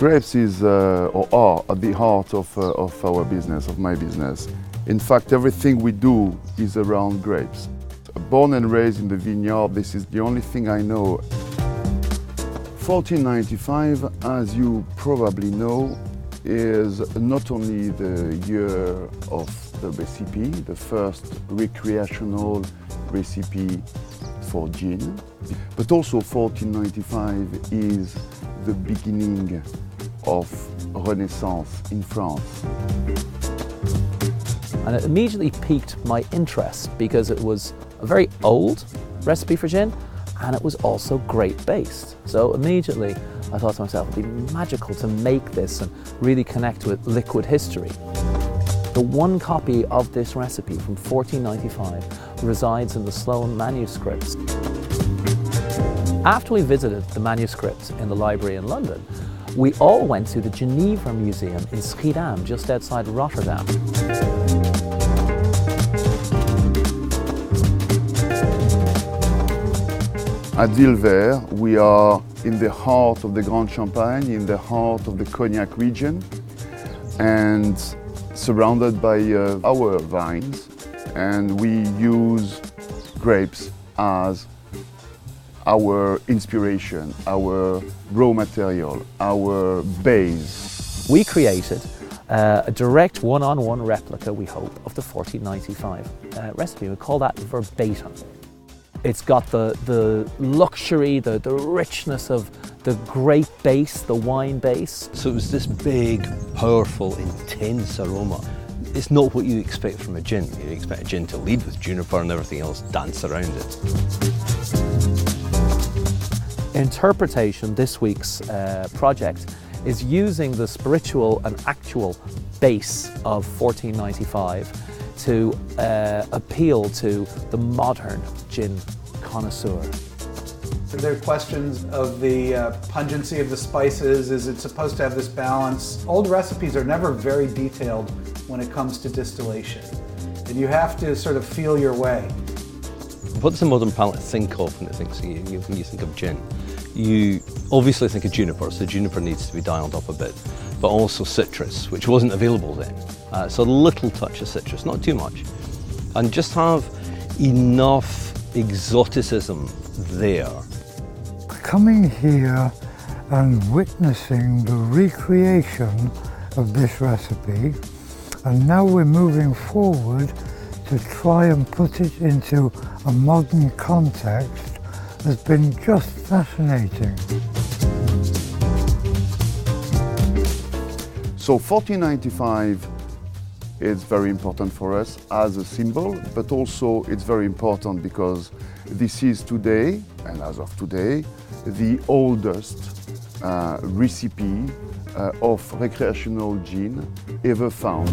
Grapes is or are at the heart of our business, of my business. In fact, everything we do is around grapes. Born and raised in the vineyard, this is the only thing I know. 1495, as you probably know, is not only the year of the recipe, the first recreational recipe for gin, but also 1495 is the beginning of Renaissance in France. And it immediately piqued my interest because it was a very old recipe for gin and it was also grape-based. So immediately I thought to myself, it'd be magical to make this and really connect with liquid history. The one copy of this recipe from 1495 resides in the Sloane manuscripts. After we visited the manuscripts in the library in London, we all went to the Geneva Museum in Schiedam, just outside Rotterdam. At Vilvert, we are in the heart of the Grand Champagne, in the heart of the Cognac region, and surrounded by our vines. And we use grapes as our inspiration, our raw material, our base. We created a direct one-on-one replica, we hope, of the 1495 recipe. We call that verbatim. It's got the luxury, the richness of the grape base, the wine base. So it was this big, powerful, intense aroma. It's not what you expect from a gin. You expect a gin to lead with juniper and everything else dance around it. Interpretation, this week's project, is using the spiritual and actual base of 1495 to appeal to the modern gin connoisseur. There are questions of the pungency of the spices. Is it supposed to have this balance? Old recipes are never very detailed when it comes to distillation, and you have to sort of feel your way. What does the modern palate think of when you think of gin? You obviously think of juniper, so juniper needs to be dialed up a bit, but also citrus, which wasn't available then. So a little touch of citrus, not too much. And just have enough exoticism there. Coming here and witnessing the recreation of this recipe, and now we're moving forward to try and put it into a modern context, has been just fascinating. So 1495 is very important for us as a symbol, but also it's very important because this is today, and as of today, the oldest recipe of recreational gin ever found.